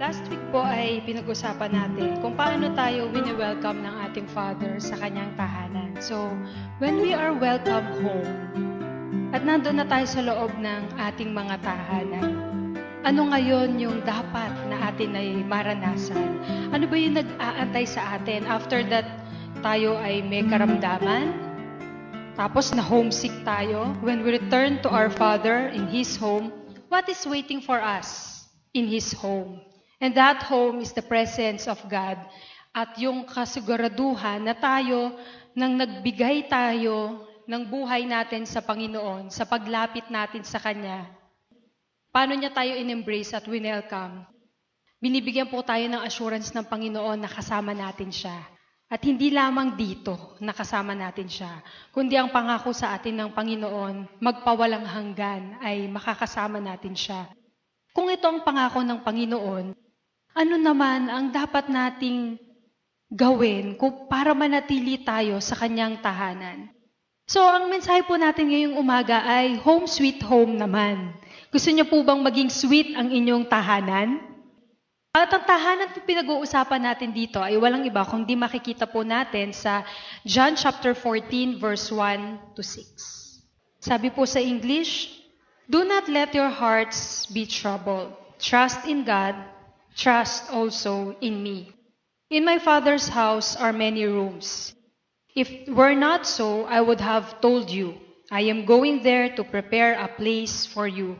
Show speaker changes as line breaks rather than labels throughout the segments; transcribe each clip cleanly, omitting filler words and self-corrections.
Last week po ay pinag-usapan natin kung paano tayo wini-welcome ng ating Father sa kanyang tahanan. So, when we are welcome home, at nandun na tayo sa loob ng ating mga tahanan, ano ngayon yung dapat na atin ay maranasan? Ano ba yung nag-aantay sa atin after that tayo ay may karamdaman? Tapos na homesick tayo. When we return to our Father in His home, what is waiting for us in His home? And that home is the presence of God. At yung kasiguraduhan na tayo, nang nagbigay tayo ng buhay natin sa Panginoon, sa paglapit natin sa Kanya, paano niya tayo in-embrace at winelcome? Binibigyan po tayo ng assurance ng Panginoon na kasama natin siya. At hindi lamang dito na kasama natin siya, kundi ang pangako sa atin ng Panginoon, magpawalang hanggan ay makakasama natin siya. Kung ito ang pangako ng Panginoon, ano naman ang dapat nating gawin para manatili tayo sa kanyang tahanan? So, ang mensahe po natin ngayong umaga ay home sweet home naman. Gusto niyo po bang maging sweet ang inyong tahanan? At ang tahanan po pinag-uusapan natin dito ay walang iba kundi makikita po natin sa John chapter 14 verse 1 to 6. Sabi po sa English, "Do not let your hearts be troubled. Trust in God, trust also in me. In my Father's house are many rooms. If it were not so, I would have told you. I am going there to prepare a place for you.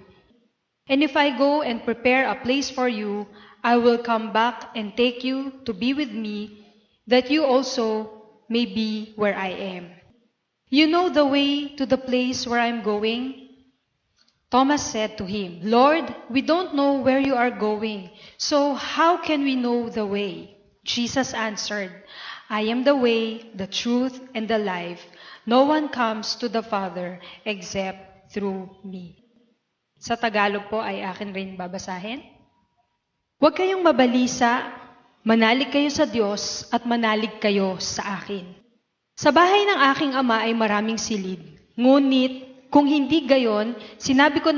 And if I go and prepare a place for you, I will come back and take you to be with me, that you also may be where I am. You know the way to the place where I am going?" Thomas said to him, "Lord, we don't know where you are going, so how can we know the way?" Jesus answered, "I am the way, the truth, and the life. No one comes to the Father except through me." Sa Tagalog po ay akin rin babasahin. "Huwag kayong mabalisa, manalig kayo sa Diyos at manalig kayo sa akin. Sa bahay ng aking Ama ay maraming silid, ngunit kung hindi gayon, sinabi ko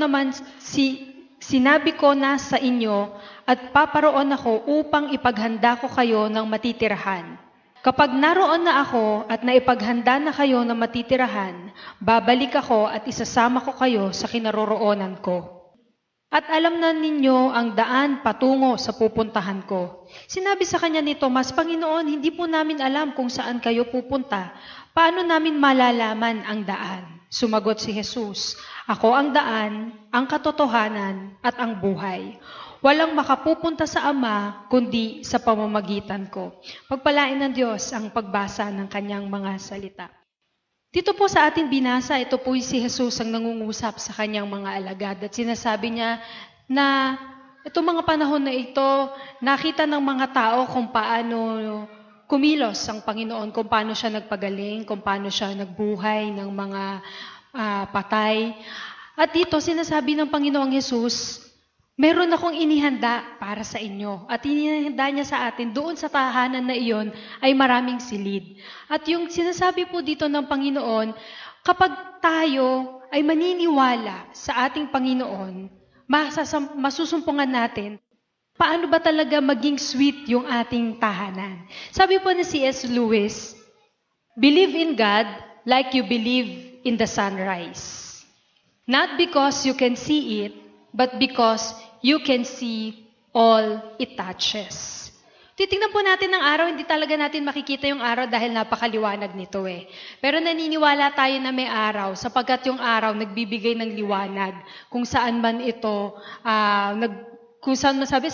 na sa inyo at paparoon ako upang ipaghanda ko kayo ng matitirahan. Kapag naroon na ako at naipaghanda na kayo ng matitirahan, babalik ako at isasama ko kayo sa kinaroroonan ko. At alam na ninyo ang daan patungo sa pupuntahan ko." Sinabi sa kanya ni Tomas, "Panginoon, hindi po namin alam kung saan kayo pupunta. Paano namin malalaman ang daan?" Sumagot si Jesus, "Ako ang daan, ang katotohanan, at ang buhay. Walang makapupunta sa Ama, kundi sa pamamagitan ko." Pagpalain ng Diyos ang pagbasa ng kanyang mga salita. Dito po sa ating binasa, ito po si Jesus ang nangungusap sa kanyang mga alagad. At sinasabi niya na itong mga panahon na ito, nakita ng mga tao kung paano kumilos ang Panginoon, kung paano siya nagpagaling, kung paano siya nagbuhay ng mga patay. At dito, sinasabi ng Panginoong Jesus, meron akong inihanda para sa inyo. At inihanda niya sa atin, doon sa tahanan na iyon ay maraming silid. At yung sinasabi po dito ng Panginoon, kapag tayo ay maniniwala sa ating Panginoon, masusumpungan natin, paano ba talaga maging sweet yung ating tahanan? Sabi po ni C.S. Lewis, "Believe in God like you believe in the sunrise. Not because you can see it, but because you can see all it touches." Titingnan po natin ng araw, hindi talaga natin makikita yung araw dahil napakaliwanag nito eh. Pero naniniwala tayo na may araw sapagkat yung araw nagbibigay ng liwanag kung saan man ito, kung saan masabi,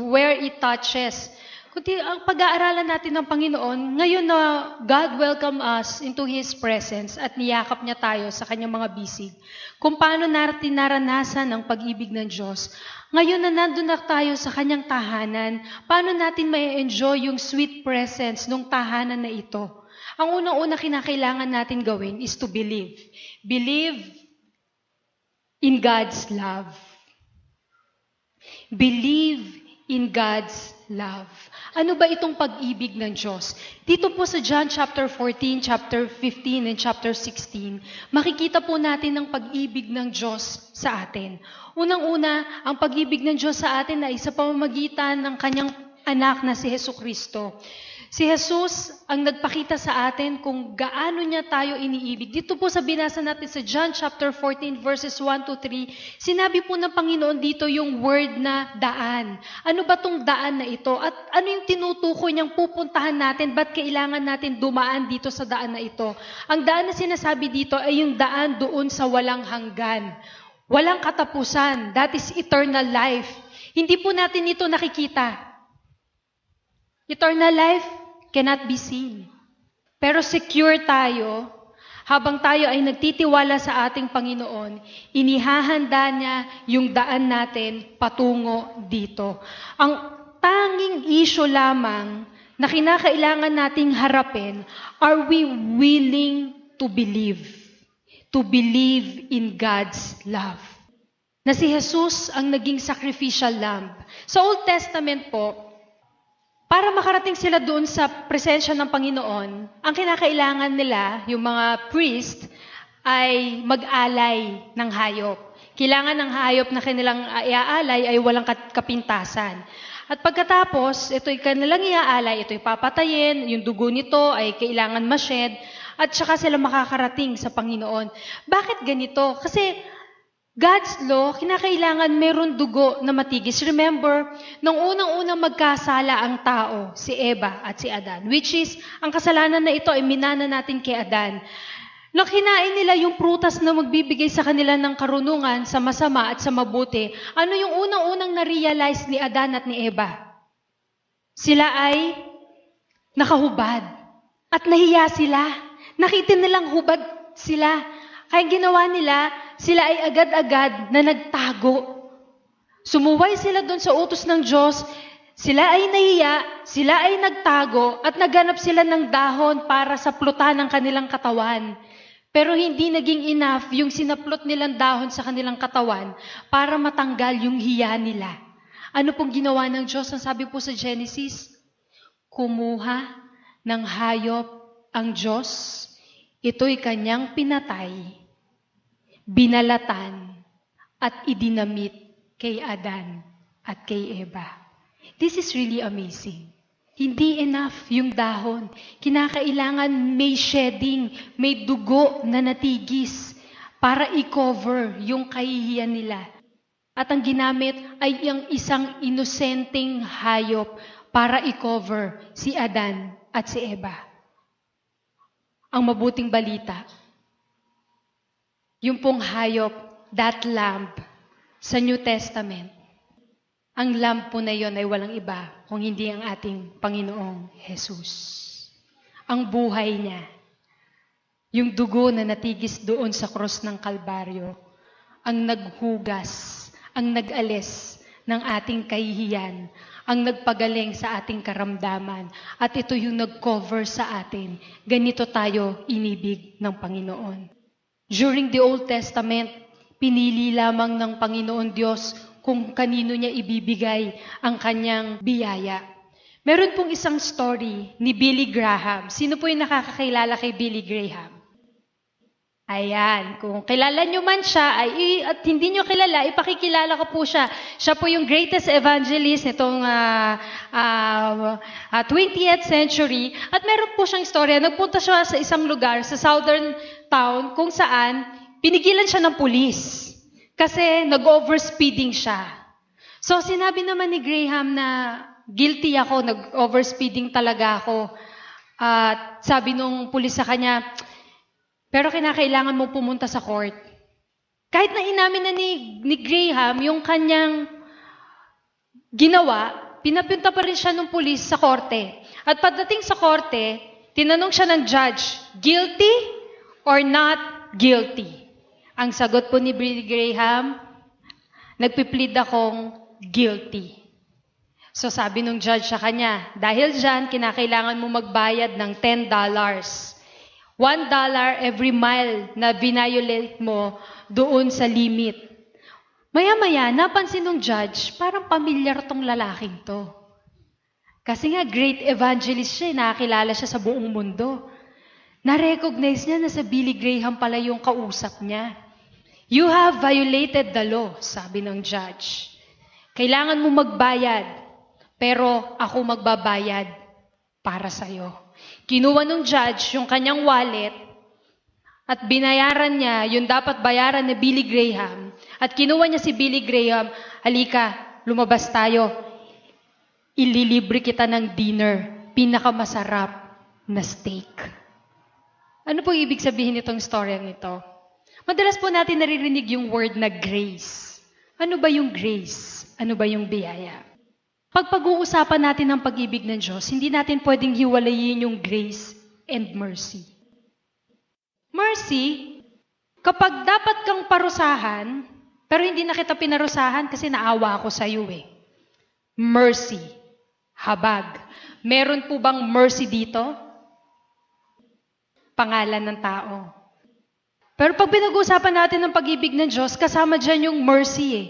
where it touches. Kundi ang pag-aaralan natin ng Panginoon, ngayon na God welcome us into His presence at niyakap niya tayo sa kanyang mga bisig. Kung paano natin naranasan ang pag-ibig ng Diyos. Ngayon na nandun na tayo sa kanyang tahanan, paano natin may enjoy yung sweet presence ng tahanan na ito? Ang unang-una kinakailangan natin gawin is to believe. Believe in God's love. Believe in God's love. Ano ba itong pag-ibig ng Diyos? Dito po sa John chapter 14, chapter 15, and chapter 16, makikita po natin ang pag-ibig ng Diyos sa atin. Unang-una, ang pag-ibig ng Diyos sa atin ay sa pamamagitan ng kanyang anak na si Jesucristo. Si Jesus ang nagpakita sa atin kung gaano niya tayo iniibig. Dito po sa binasa natin sa John chapter 14 verses 1 to 3, sinabi po ng Panginoon dito yung word na daan. Ano ba tong daan na ito? At ano yung tinutukoy niyang pupuntahan natin? Ba't kailangan natin dumaan dito sa daan na ito? Ang daan na sinasabi dito ay yung daan doon sa walang hanggan. Walang katapusan. That is eternal life. Hindi po natin ito nakikita. Eternal life cannot be seen. Pero secure tayo, habang tayo ay nagtitiwala sa ating Panginoon, inihahanda niya yung daan natin patungo dito. Ang tanging issue lamang na kinakailangan nating harapin, are we willing to believe? To believe in God's love. Na si Jesus ang naging sacrificial lamb. Sa Old Testament po, para makarating sila doon sa presensya ng Panginoon, ang kinakailangan nila, yung mga priest, ay mag-alay ng hayop. Kailangan ng hayop na kanilang iaalay ay walang kapintasan. At pagkatapos, ito'y kanilang iaalay, ito'y papatayin, yung dugo nito ay kailangan mashed, at saka sila makakarating sa Panginoon. Bakit ganito? Kasi God's law, kinakailangan meron dugo na matigis. Remember, nung unang-unang magkasala ang tao, si Eva at si Adan, which is, ang kasalanan na ito ay minana natin kay Adan. Nung kinain nila yung prutas na magbibigay sa kanila ng karunungan sa masama at sa mabuti, ano yung unang-unang na-realize ni Adan at ni Eva? Sila ay nakahubad. At nahiya sila. Nakita nilang hubad sila. Kaya ginawa nila, sila ay agad-agad na nagtago. Sumuway sila doon sa utos ng Diyos, sila ay nahiya, sila ay nagtago, at naghanap sila ng dahon para saplutan ng kanilang katawan. Pero hindi naging enough yung sinaplot nilang dahon sa kanilang katawan para matanggal yung hiya nila. Ano pong ginawa ng Diyos? Ang sabi po sa Genesis, kumuha ng hayop ang Diyos, ito'y kanyang pinatay, binalatan, at idinamit kay Adan at kay Eva. This is really amazing. Hindi enough yung dahon. Kinakailangan may shedding, may dugo na natigis para i-cover yung kahihiyan nila. At ang ginamit ay yung isang inosenteng hayop para i-cover si Adan at si Eva. Ang mabuting balita, yung pong hayop, that lamb, sa New Testament, ang lamb po na yon ay walang iba kung hindi ang ating Panginoong Jesus. Ang buhay niya, yung dugo na natigis doon sa krus ng Kalbaryo, ang naghugas, ang nag-alis ng ating kahihiyan, ang nagpagaling sa ating karamdaman, at ito yung nag-cover sa atin. Ganito tayo inibig ng Panginoon. During the Old Testament, pinili lamang ng Panginoon Diyos kung kanino niya ibibigay ang kanyang biyaya. Meron pong isang story ni Billy Graham. Sino po yung nakakakilala kay Billy Graham? Ayan, kung kilala nyo man siya, at hindi nyo kilala, ipakikilala ko po siya. Siya po yung greatest evangelist nitong 20th century. At meron po siyang istorya. Nagpunta siya sa isang lugar, sa southern town, kung saan pinigilan siya ng pulis. Kasi nag-overspeeding siya. So sinabi naman ni Graham na guilty ako, nag-overspeeding talaga ako. At sabi nung pulis sa kanya, pero kinakailangan mo pumunta sa court. Kahit na inamin na ni Graham yung kanyang ginawa, pinapunta pa rin siya ng pulis sa korte. At pagdating sa korte, tinanong siya ng judge, guilty or not guilty? Ang sagot po ni Billy Graham, nagpiplead akong guilty. So sabi nung judge sa kanya, dahil dyan, kinakailangan mo magbayad ng $10. $1 every mile na violate mo doon sa limit. Maya-maya, napansin ng judge, parang pamilyar tong lalaking to. Kasi nga, great evangelist siya, nakakilala siya sa buong mundo. Na-recognize niya na sa Billy Graham pala yung kausap niya. You have violated the law, sabi ng judge. Kailangan mo magbayad, pero ako magbabayad para sa'yo. Kinuha ng judge yung kanyang wallet at binayaran niya yung dapat bayaran ni Billy Graham. At kinuha niya si Billy Graham, halika, lumabas tayo. Ililibre kita ng dinner, pinakamasarap na steak. Ano po ibig sabihin nitong storyang ito? Madalas po natin naririnig yung word na grace. Ano ba yung grace? Ano ba yung biyaya? Pag pag-uusapan natin ang pag-ibig ng Diyos, hindi natin pwedeng hiwalayin yung grace and mercy. Mercy, kapag dapat kang parusahan, pero hindi na kita pinarusahan kasi naawa ako sa iyo eh. Mercy, habag. Meron po bang mercy dito? Pangalan ng tao. Pero pag pinag-uusapan natin ng pag-ibig ng Diyos, kasama dyan yung mercy eh.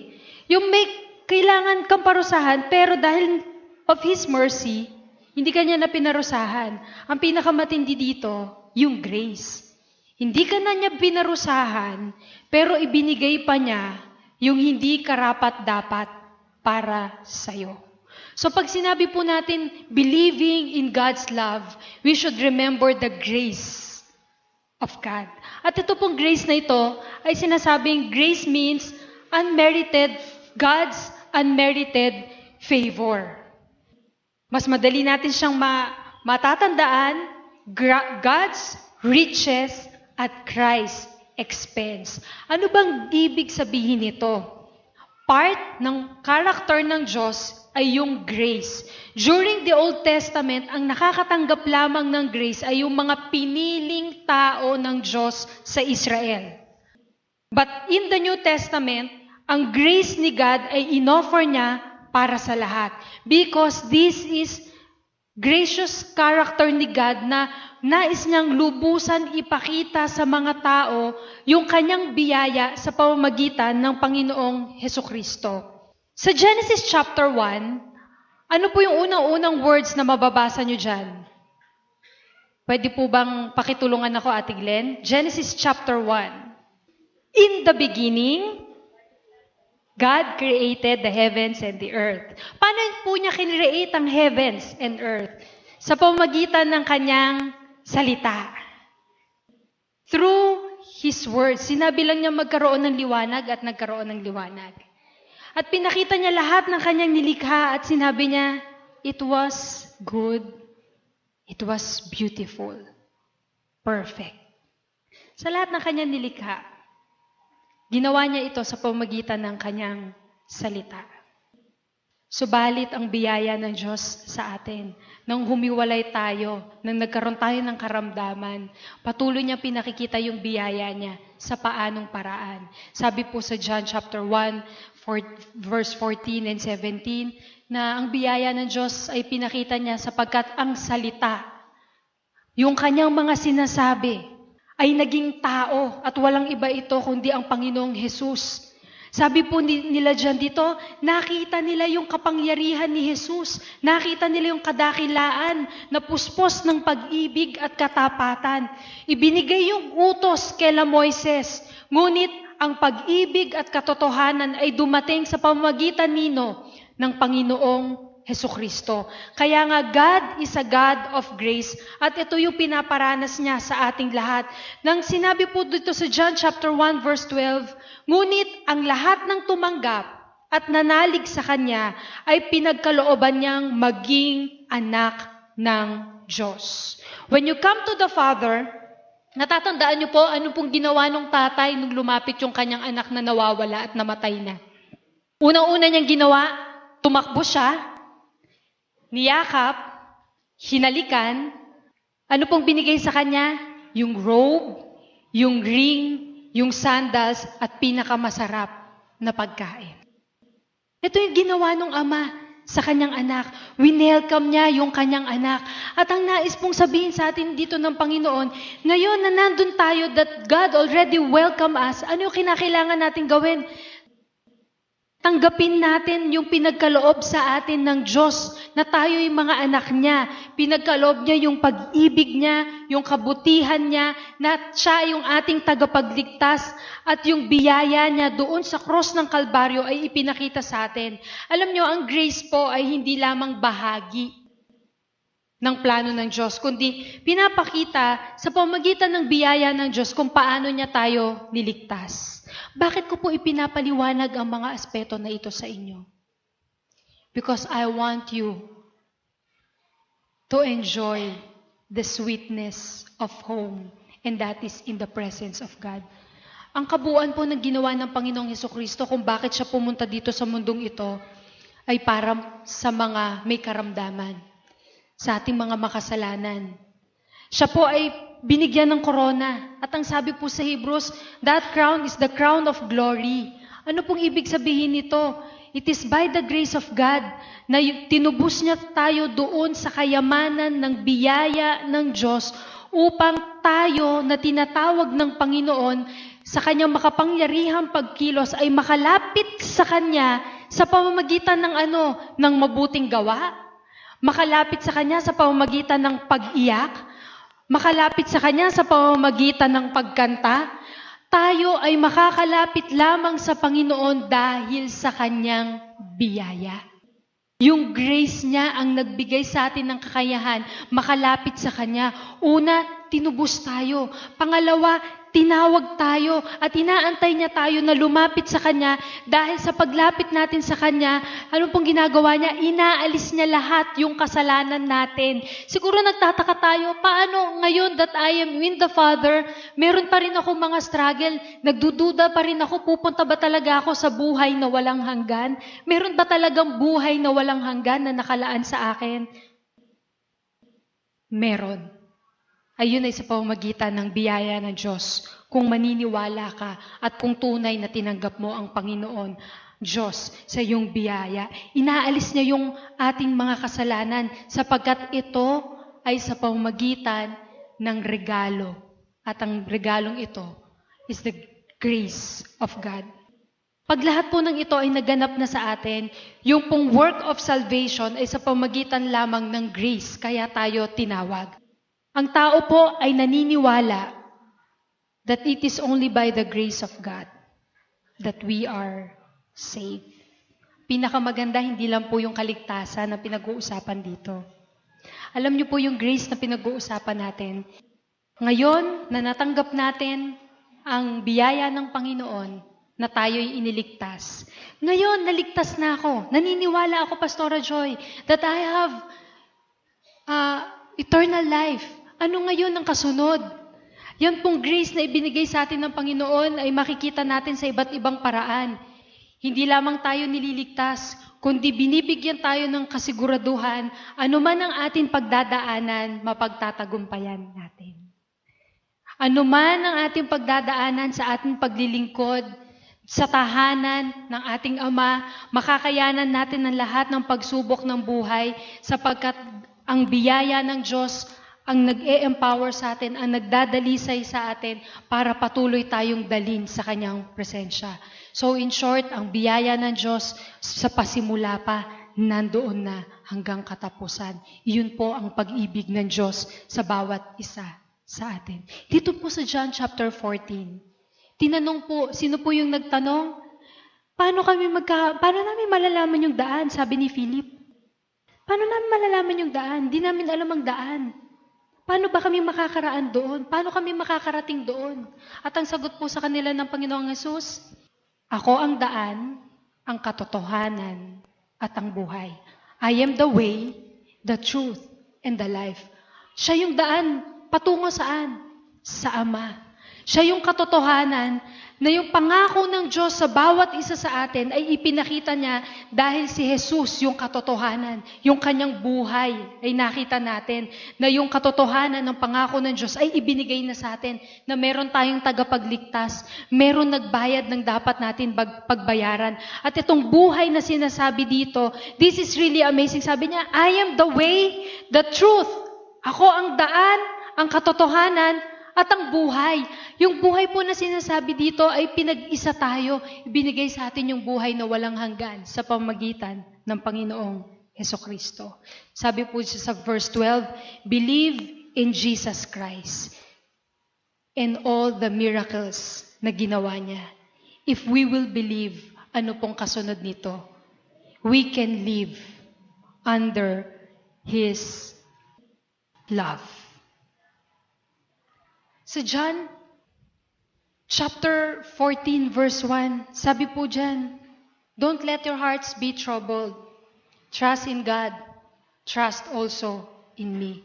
Yung may kailangan kang parusahan, pero dahil of His mercy, hindi kanya na pinarusahan. Ang pinakamatindi dito, yung grace. Hindi ka na niya pinarusahan, pero ibinigay pa niya yung hindi karapat-dapat para sa'yo. So pag sinabi po natin, believing in God's love, we should remember the grace of God. At ito pong grace na ito ay sinasabing grace means God's unmerited favor. Mas madali natin siyang matatandaan, God's riches at Christ's expense. Ano bang ibig sabihin nito? Part ng character ng Diyos ay yung grace. During the Old Testament, ang nakakatanggap lamang ng grace ay yung mga piniling tao ng Diyos sa Israel. But in the New Testament, ang grace ni God ay inoffer niya para sa lahat. Because this is gracious character ni God na nais niyang lubusan ipakita sa mga tao yung kanyang biyaya sa pamamagitan ng Panginoong Hesukristo. Sa Genesis chapter 1, ano po yung unang-unang words na mababasa nyo dyan? Pwede po bang pakitulungan ako, Ate Glenn? Genesis chapter 1. In the beginning, God created the heavens and the earth. Paano po niya kinreate ang heavens and earth? Sa pamamagitan ng kanyang salita. Through His words. Sinabi lang niya magkaroon ng liwanag at nagkaroon ng liwanag. At pinakita niya lahat ng kanyang nilikha at sinabi niya, it was good, it was beautiful, perfect. Sa lahat ng kanyang nilikha, ginawa niya ito sa pamamagitan ng kanyang salita. Subalit ang biyaya ng Diyos sa atin, nang humiwalay tayo, nang nagkaroon tayo ng karamdaman, patuloy niya pinakikita yung biyaya niya sa paanong paraan. Sabi po sa John chapter 1, verse 14 and 17, na ang biyaya ng Diyos ay pinakita niya sapagkat ang salita, yung kanyang mga sinasabi, ay naging tao at walang iba ito kundi ang Panginoong Jesus. Sabi po nila dyan dito, nakita nila yung kapangyarihan ni Jesus. Nakita nila yung kadakilaan na puspos ng pag-ibig at katapatan. Ibinigay yung utos kila Moises. Ngunit ang pag-ibig at katotohanan ay dumating sa pamamagitan nino ng Panginoong Hesukristo. Kaya nga God is a God of grace at ito yung pinaparanas niya sa ating lahat. Nang sinabi po dito sa John chapter 1 verse 12, ngunit ang lahat ng tumanggap at nanalig sa Kanya ay pinagkalooban niyang maging anak ng Diyos. When you come to the Father, natatandaan niyo po ano pong ginawa ng tatay nung lumapit yung kanyang anak na nawawala at namatay na. Unang-una niyang ginawa, tumakbo siya, niyakap, hinalikan. Ano pong binigay sa kanya? Yung robe, yung ring, yung sandals, at pinakamasarap na pagkain. Ito yung ginawa ng ama sa kanyang anak. Winelcome niya yung kanyang anak. At ang nais pong sabihin sa atin dito ng Panginoon, ngayon na nandun tayo that God already welcome us, ano yung kinakailangan natin gawin? Tanggapin natin yung pinagkaloob sa atin ng Diyos na tayo'y mga anak niya. Pinagkaloob niya yung pag-ibig niya, yung kabutihan niya, na siya yung ating tagapagligtas at yung biyaya niya doon sa cross ng Kalbaryo ay ipinakita sa atin. Alam niyo, ang grace po ay hindi lamang bahagi ng plano ng Diyos, kundi pinapakita sa pamamagitan ng biyaya ng Diyos kung paano niya tayo niligtas. Bakit ko po ipinapaliwanag ang mga aspeto na ito sa inyo? Because I want you to enjoy the sweetness of home, and that is in the presence of God. Ang kabuuan po ng ginawa ng Panginoong Hesukristo kung bakit siya pumunta dito sa mundong ito ay para sa mga may karamdaman, sa ating mga makasalanan. Siya po ay binigyan ng korona. At ang sabi po sa Hebrews, that crown is the crown of glory. Ano pong ibig sabihin nito? It is by the grace of God na tinubos niya tayo doon sa kayamanan ng biyaya ng Diyos upang tayo na tinatawag ng Panginoon sa kanyang makapangyarihang pagkilos ay makalapit sa kanya sa pamamagitan ng ng mabuting gawa, makalapit sa kanya sa pamamagitan ng pag-iyak, makalapit sa kanya sa pamamagitan ng pagkanta. Tayo ay makakalapit lamang sa Panginoon dahil sa kanyang biyaya. Yung grace niya ang nagbigay sa atin ng kakayahan, makalapit sa kanya. Una, tinubos tayo. Pangalawa, tinawag tayo at inaantay niya tayo na lumapit sa kanya dahil sa paglapit natin sa kanya, ano pong ginagawa niya? Inaalis niya lahat yung kasalanan natin. Siguro nagtataka tayo, paano ngayon that I am in the Father, meron pa rin ako mga struggle, nagdududa pa rin ako, pupunta ba talaga ako sa buhay na walang hanggan? Meron ba talagang buhay na walang hanggan na nakalaan sa akin? Meron. Ayun ay sa pamamagitan ng biyaya ng Diyos. Kung maniniwala ka at kung tunay na tinanggap mo ang Panginoon, Diyos, sa iyong biyaya, inaalis niya yung ating mga kasalanan sapagkat ito ay sa pamamagitan ng regalo. At ang regalong ito is the grace of God. Pag lahat po ng ito ay naganap na sa atin, yung pong work of salvation ay sa pamamagitan lamang ng grace, kaya tayo tinawag. Ang tao po ay naniniwala that it is only by the grace of God that we are saved. Pinakamaganda, hindi lang po yung kaligtasan na pinag-uusapan dito. Alam niyo po yung grace na pinag-uusapan natin. Ngayon, na natanggap natin ang biyaya ng Panginoon na tayo'y iniligtas. Ngayon, naligtas na ako. Naniniwala ako, Pastora Joy, that I have eternal life. Ano ngayon ang kasunod? Yan pong grace na ibinigay sa atin ng Panginoon ay makikita natin sa iba't ibang paraan. Hindi lamang tayo nililigtas, kundi binibigyan tayo ng kasiguraduhan, anuman ang ating pagdadaanan, mapagtatagumpayan natin. Anuman ang ating pagdadaanan sa ating paglilingkod, sa tahanan ng ating Ama, makakayanan natin ang lahat ng pagsubok ng buhay sapagkat ang biyaya ng Diyos ang nag-e-empower sa atin, ang nagdadalisay sa atin para patuloy tayong dalhin sa kanyang presensya. So in short, ang biyaya ng Diyos sa pasimula pa, nandoon na hanggang katapusan. Iyon po ang pag-ibig ng Diyos sa bawat isa sa atin. Dito po sa John chapter 14, tinanong po, sino po yung nagtanong? Paano namin malalaman yung daan? Sabi ni Philip. Paano namin malalaman yung daan? Di namin alam ang daan. Paano ba kami makakaraan doon? Paano kami makakarating doon? At ang sagot po sa kanila ng Panginoong Hesus, ako ang daan, ang katotohanan, at ang buhay. I am the way, the truth, and the life. Siya yung daan, patungo saan? Sa Ama. Siya yung katotohanan na yung pangako ng Diyos sa bawat isa sa atin ay ipinakita niya dahil si Jesus yung katotohanan. Yung kanyang buhay ay nakita natin na yung katotohanan ng pangako ng Diyos ay ibinigay na sa atin na meron tayong tagapagligtas, meron nagbayad ng dapat natin pagbayaran. At itong buhay na sinasabi dito, this is really amazing. Sabi niya, I am the way, the truth. Ako ang daan, ang katotohanan, At ang buhay, yung buhay po na sinasabi dito ay pinag-isa tayo. Ibinigay sa atin yung buhay na walang hanggan sa pamagitan ng Panginoong Hesukristo. Sabi po siya sa verse 12, believe in Jesus Christ and all the miracles na ginawa niya. If we will believe, ano pong kasunod nito? We can live under His love. Sa John chapter 14 verse 1, sabi po dyan, don't let your hearts be troubled. Trust in God. Trust also in me.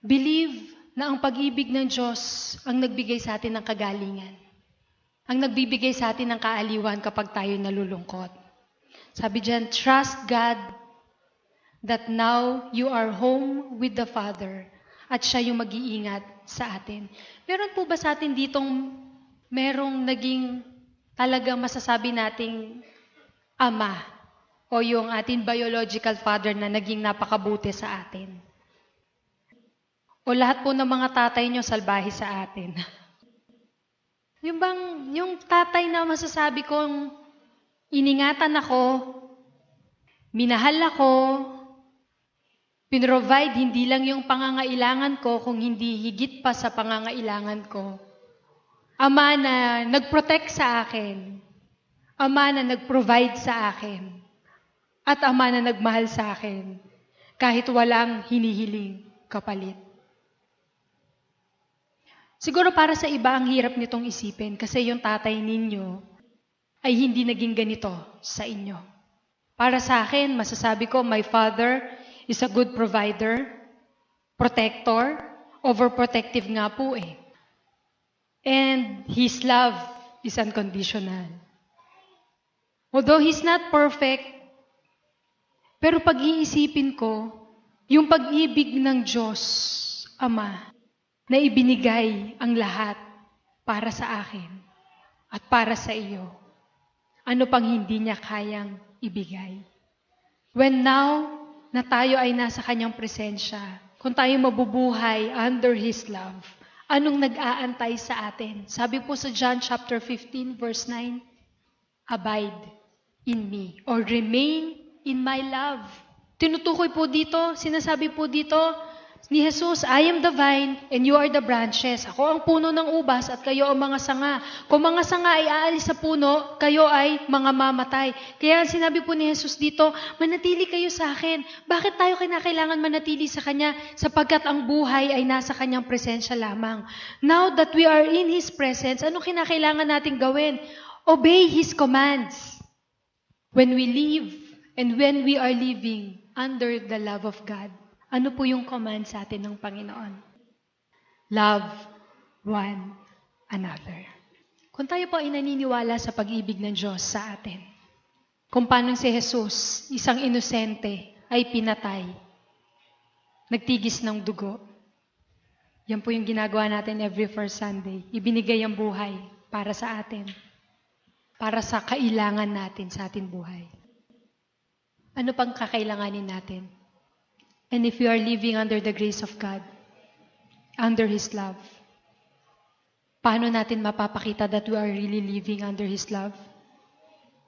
Believe na ang pag-ibig ng Diyos ang nagbigay sa atin ng kagalingan. Ang nagbibigay sa atin ng kaaliwan kapag tayo nalulungkot. Sabi dyan, trust God that now you are home with the Father at siya yung mag-iingat sa atin. Meron po ba sa atin ditong merong naging talagang masasabi nating ama o yung ating biological father na naging napakabuti sa atin? O lahat po ng mga tatay nyo salbahe sa atin? Yung tatay na masasabi kong iningatan ako, minahal ako, pinrovide hindi lang yung pangangailangan ko, kung hindi higit pa sa pangangailangan ko. Ama na nag-protect sa akin. Ama na nag-provide sa akin. At Ama na nagmahal sa akin. Kahit walang hinihiling kapalit. Siguro para sa iba ang hirap nitong isipin kasi yung tatay ninyo ay hindi naging ganito sa inyo. Para sa akin, masasabi ko, my father is a good provider, protector, overprotective nga po eh. And His love is unconditional. Although He's not perfect, pero pag-iisipin ko, yung pag-ibig ng Diyos, Ama, na ibinigay ang lahat para sa akin at para sa iyo, ano pang hindi niya kayang ibigay? When now, na tayo ay nasa Kanyang presensya, kung tayo mabubuhay under His love, anong nag-aantay sa atin? Sabi po sa John chapter 15 verse 9, abide in me or remain in my love. Tinutukoy po dito, sinasabi po dito ni Jesus, I am the vine and you are the branches. Ako ang puno ng ubas at kayo ang mga sanga. Kung mga sanga ay aalis sa puno, kayo ay mga mamatay. Kaya sinabi po ni Jesus dito, manatili kayo sa akin. Bakit tayo kinakailangan manatili sa Kanya? Sapagkat ang buhay ay nasa Kanyang presensya lamang. Now that we are in His presence, ano kinakailangan nating gawin? Obey His commands. When we live and when we are living under the love of God, ano po yung command sa atin ng Panginoon? Love one another. Kung tayo po ay naniniwala sa pag-ibig ng Diyos sa atin, kung paano si Jesus, isang inosente, ay pinatay, nagtigis ng dugo, yan po yung ginagawa natin every first Sunday. Ibinigay ang buhay para sa atin, para sa kailangan natin sa ating buhay. Ano pang kakailanganin natin? And if we are living under the grace of God, under His love, paano natin mapapakita that we are really living under His love?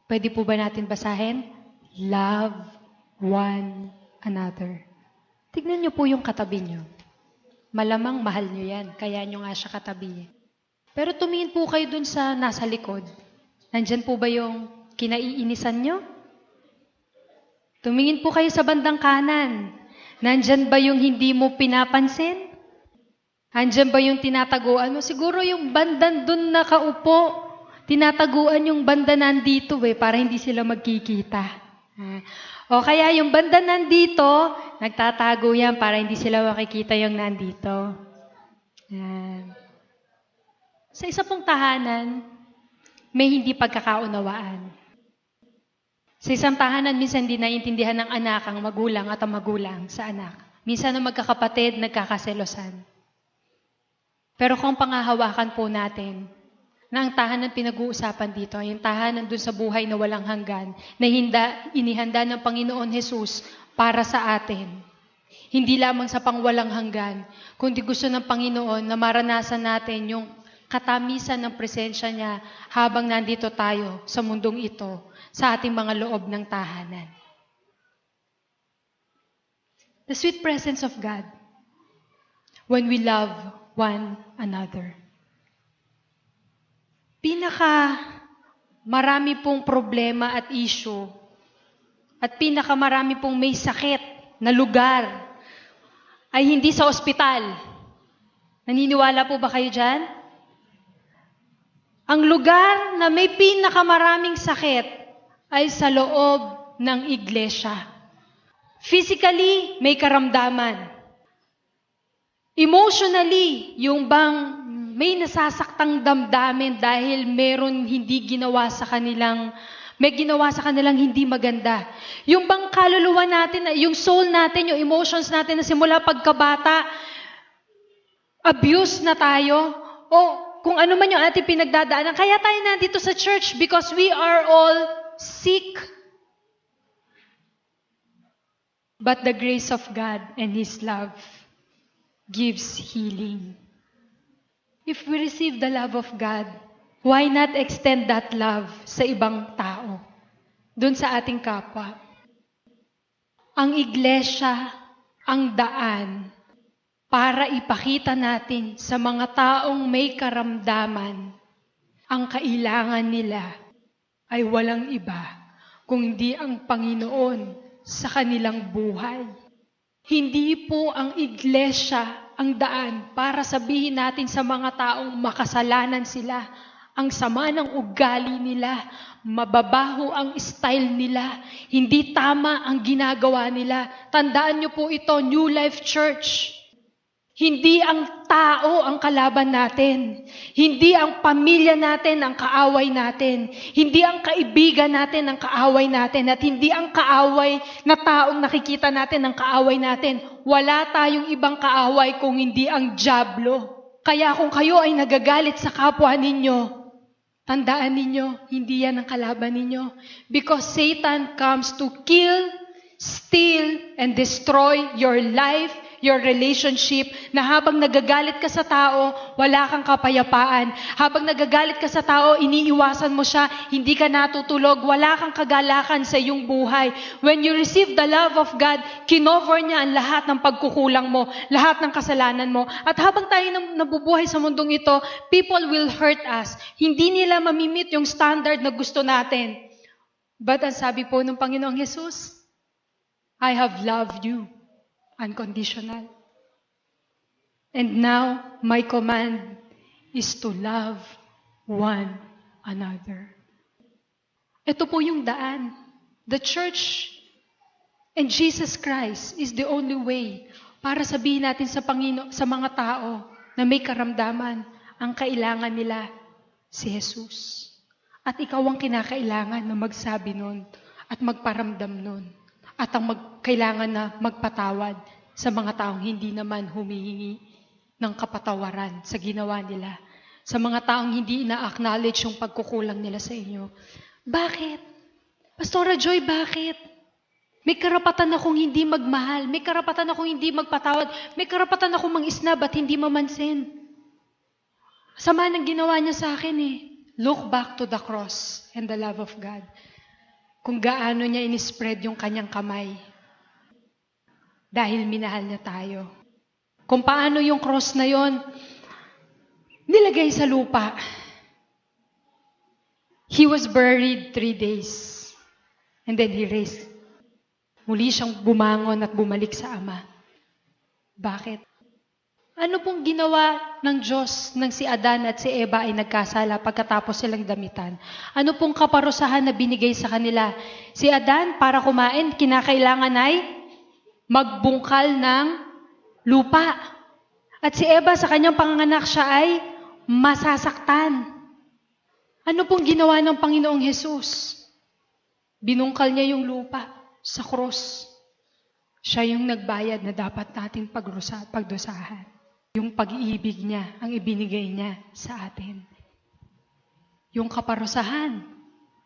Pwede po ba natin basahin? Love one another. Tignan niyo po yung katabi niyo. Malamang mahal niyo yan, kaya niyo nga siya katabi. Pero tumingin po kayo dun sa nasa likod. Nandyan po ba yung kinaiinisan niyo? Tumingin po kayo sa bandang kanan. Nandyan ba yung hindi mo pinapansin? Nandyan ba yung tinataguan mo? Siguro yung bandan dun nakaupo, tinataguan yung banda nandito para hindi sila magkikita. O kaya yung banda nandito, nagtatago yan para hindi sila makikita yung nandito. Sa isa pong tahanan, may hindi pagkakaunawaan. Sa isang tahanan, minsan hindi naiintindihan ng anak ang magulang at ang magulang sa anak. Minsan ang magkakapatid, nagkakaselosan. Pero kung pangahawakan po natin na ang tahanan pinag-uusapan dito ay yung tahanan dun sa buhay na walang hanggan, na inihanda ng Panginoon Jesus para sa atin. Hindi lamang sa pangwalang hanggan, kundi gusto ng Panginoon na maranasan natin yung katamisan ng presensya niya habang nandito tayo sa mundong ito, sa ating mga loob ng tahanan. The sweet presence of God when we love one another. Marami pong problema at issue at marami pong may sakit na lugar ay hindi sa ospital. Naniniwala po ba kayo dyan? Ang lugar na may pinakamaraming sakit ay sa loob ng iglesia. Physically, may karamdaman. Emotionally, yung bang may nasasaktang damdamin dahil meron may ginawa sa kanilang hindi maganda. Yung bang kaluluwa natin, yung soul natin, yung emotions natin na simula pagkabata, abuse na tayo, o kung ano man yung ating pinagdadaanan. Kaya tayo nandito sa church because we are all sick. But the grace of God and His love gives healing. If we receive the love of God, why not extend that love sa ibang tao? Doon sa ating kapwa. Ang iglesia, ang daan, para ipakita natin sa mga taong may karamdaman, ang kailangan nila ay walang iba, kundi ang Panginoon sa kanilang buhay. Hindi po ang iglesia ang daan para sabihin natin sa mga taong makasalanan sila, ang sama ng ugali nila, mababaho ang style nila, hindi tama ang ginagawa nila. Tandaan niyo po ito, New Life Church. Hindi ang tao ang kalaban natin. Hindi ang pamilya natin ang kaaway natin. Hindi ang kaibigan natin ang kaaway natin. At hindi ang kaaway na taong nakikita natin ang kaaway natin. Wala tayong ibang kaaway kung hindi ang dyablo. Kaya kung kayo ay nagagalit sa kapwa ninyo, tandaan ninyo, hindi yan ang kalaban ninyo. Because Satan comes to kill, steal, and destroy your life, your relationship, na habang nagagalit ka sa tao, wala kang kapayapaan. Habang nagagalit ka sa tao, iniiwasan mo siya, hindi ka natutulog, wala kang kagalakan sa iyong buhay. When you receive the love of God, kinover niya ang lahat ng pagkukulang mo, lahat ng kasalanan mo. At habang tayo nabubuhay sa mundong ito, people will hurt us. Hindi nila mamimit yung standard na gusto natin. But ang sabi po ng Panginoong Jesus, I have loved you. Unconditional. And now, my command is to love one another. Ito po yung daan. The church and Jesus Christ is the only way para sabihin natin sa Panginoon, sa mga tao na may karamdaman, ang kailangan nila si Jesus. At ikaw ang kinakailangan na magsabi nun at magparamdam nun. At ang kailangan na magpatawad sa mga taong hindi naman humihingi ng kapatawaran sa ginawa nila. Sa mga taong hindi ina-acknowledge yung pagkukulang nila sa inyo. Bakit? Pastora Joy, bakit? May karapatan akong hindi magmahal. May karapatan akong hindi magpatawad. May karapatan akong mangisnab at hindi mamansin. Sama ng ginawa niya sa akin eh. Look back to the cross and the love of God. Kung gaano niya inispread yung kanyang kamay. Dahil minahal niya tayo. Kung paano yung cross na yon nilagay sa lupa. He was buried 3 days. And then He raised. Muli siyang bumangon at bumalik sa Ama. Bakit? Ano pong ginawa ng Diyos nang si Adan at si Eva ay nagkasala pagkatapos silang damitan? Ano pong kaparusahan na binigay sa kanila? Si Adan, para kumain, kinakailangan ay magbungkal ng lupa. At si Eva, sa kanyang panganganak, siya ay masasaktan. Ano pong ginawa ng Panginoong Jesus? Binungkal niya yung lupa sa cross. Siya yung nagbayad na dapat nating pagdusahan. Yung pag-ibig niya, ang ibinigay niya sa atin. Yung kaparusahan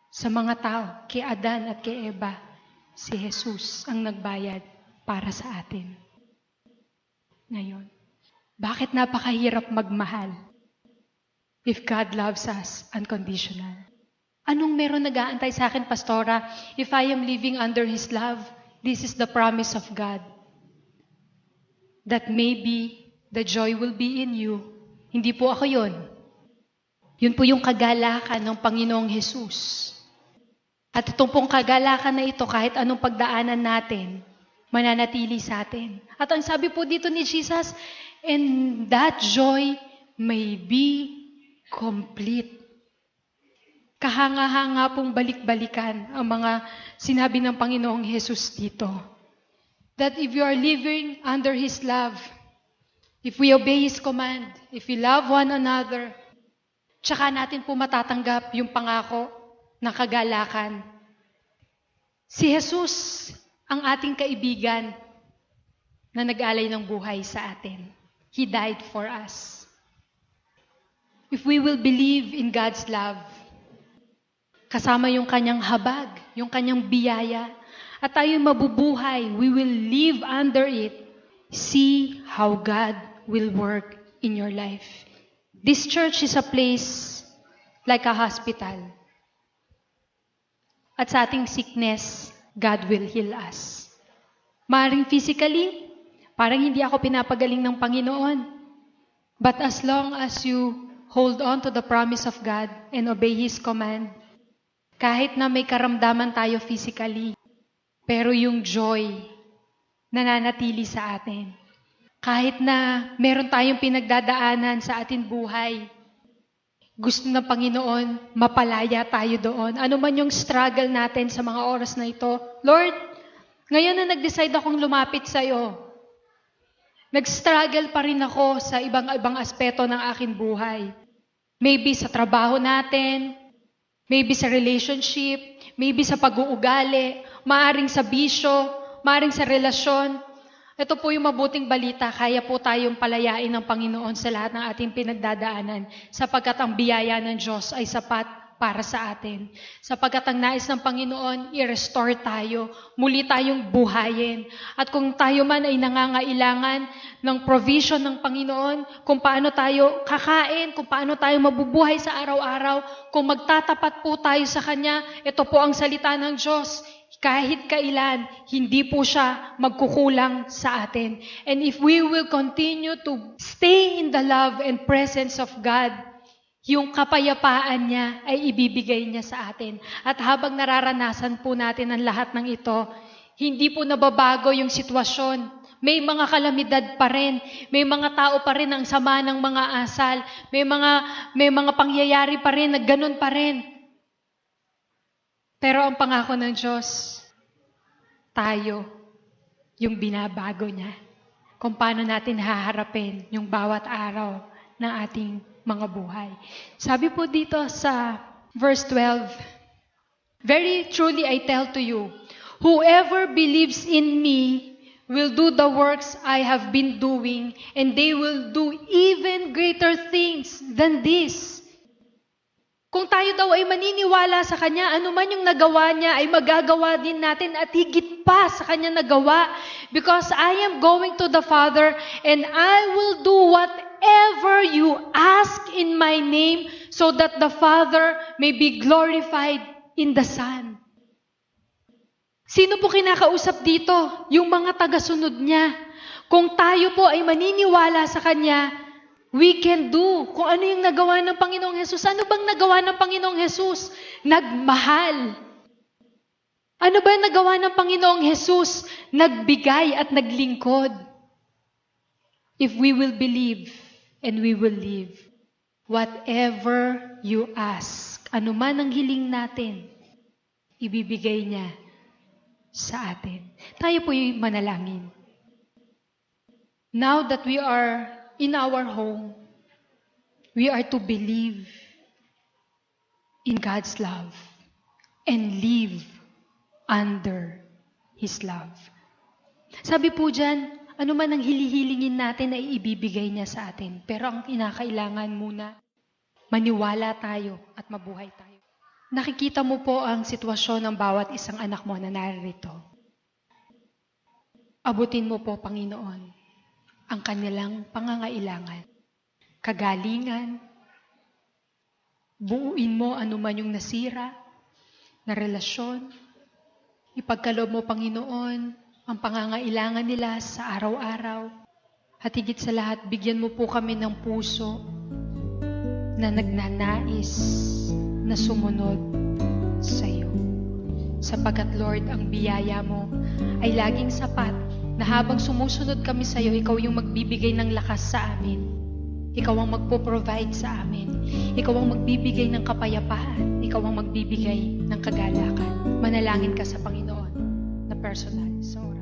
sa mga tao, kay Adan at kay Eva, si Jesus ang nagbayad para sa atin. ngayon. Bakit napakahirap magmahal if God loves us unconditional? Anong meron nag-aantay sa akin, Pastora? If I am living under His love, this is the promise of God. That maybe the joy will be in you. Hindi po ako yun. Yun po yung kagalakan ng Panginoong Jesus. At itong pong kagalakan na ito, kahit anong pagdaanan natin, mananatili sa atin. At ang sabi po dito ni Jesus, and that joy may be complete. Kahanga-hanga pong balik-balikan ang mga sinabi ng Panginoong Jesus dito. That if you are living under His love, if we obey His command, if we love one another, tsaka natin po matatanggap yung pangako ng kagalakan. Si Jesus ang ating kaibigan na nag-alay ng buhay sa atin. He died for us. If we will believe in God's love, kasama yung kanyang habag, yung kanyang biyaya, at tayo mabubuhay, we will live under it. See how God will work in your life. This church is a place like a hospital. At sa ating sickness, God will heal us. Maaring physically, parang hindi ako pinapagaling ng Panginoon. But as long as you hold on to the promise of God and obey His command, kahit na may karamdaman tayo physically, pero yung joy nananatili sa atin. Kahit na meron tayong pinagdadaanan sa ating buhay, gusto ng Panginoon, mapalaya tayo doon. Ano man yung struggle natin sa mga oras na ito, Lord, ngayon na nag-decide akong lumapit sa iyo, nag-struggle pa rin ako sa ibang aspeto ng aking buhay. Maybe sa trabaho natin, maybe sa relationship, maybe sa pag-uugali, maaring sa bisyo, maaring sa relasyon. Ito po yung mabuting balita, kaya po tayong palayain ng Panginoon sa lahat ng ating pinagdadaanan sapagkat ang biyaya ng Diyos ay sapat para sa atin. Sapagkat ang nais ng Panginoon, i-restore tayo, muli tayong buhayin. At kung tayo man ay nangangailangan ng provision ng Panginoon, kung paano tayo kakain, kung paano tayo mabubuhay sa araw-araw, kung magtatapat po tayo sa Kanya, ito po ang salita ng Diyos. Kahit kailan, hindi po siya magkukulang sa atin. And if we will continue to stay in the love and presence of God, yung kapayapaan niya ay ibibigay niya sa atin. At habang nararanasan po natin ang lahat ng ito, hindi po nababago yung sitwasyon. May mga kalamidad pa rin. May mga tao pa rin ang sama ng mga asal. May mga pangyayari pa rin na ganun pa rin. Pero ang pangako ng Diyos, tayo yung binabago niya. Kung paano natin haharapin yung bawat araw ng ating mga buhay. Sabi po dito sa verse 12, very truly I tell to you, whoever believes in me will do the works I have been doing, and they will do even greater things than this. Kung tayo daw ay maniniwala sa Kanya, anuman yung nagawa niya ay magagawa din natin at higit pa sa Kanya nagawa. Because I am going to the Father and I will do whatever you ask in my name so that the Father may be glorified in the Son. Sino po kinakausap dito? Yung mga tagasunod niya. Kung tayo po ay maniniwala sa Kanya, we can do kung ano yung nagawa ng Panginoong Jesus. Ano bang nagawa ng Panginoong Jesus? Nagmahal. Ano ba yung nagawa ng Panginoong Jesus? Nagbigay at naglingkod. If we will believe and we will live, whatever you ask, ano man ang hiling natin, ibibigay niya sa atin. Tayo po yung manalangin. Now that we are in our home, we are to believe in God's love and live under His love. Sabi po dyan, ano man ang hilihilingin natin ay ibibigay niya sa atin. Pero ang kinakailangan muna, maniwala tayo at mabuhay tayo. Nakikita mo po ang sitwasyon ng bawat isang anak mo na narito. Abutin mo po, Panginoon. ang kanilang pangangailangan. Kagalingan, buuin mo anuman yung nasira na relasyon. Ipagkaloob mo, Panginoon, ang pangangailangan nila sa araw-araw. At higit sa lahat, bigyan mo po kami ng puso na nagnanais na sumunod sa iyo. Sapagkat Lord, ang biyaya mo ay laging sapat na habang sumusunod kami sa iyo, ikaw yung magbibigay ng lakas sa amin. Ikaw ang magpo-provide sa amin. Ikaw ang magbibigay ng kapayapaan. Ikaw ang magbibigay ng kagalakan. Manalangin ka sa Panginoon na personal. So,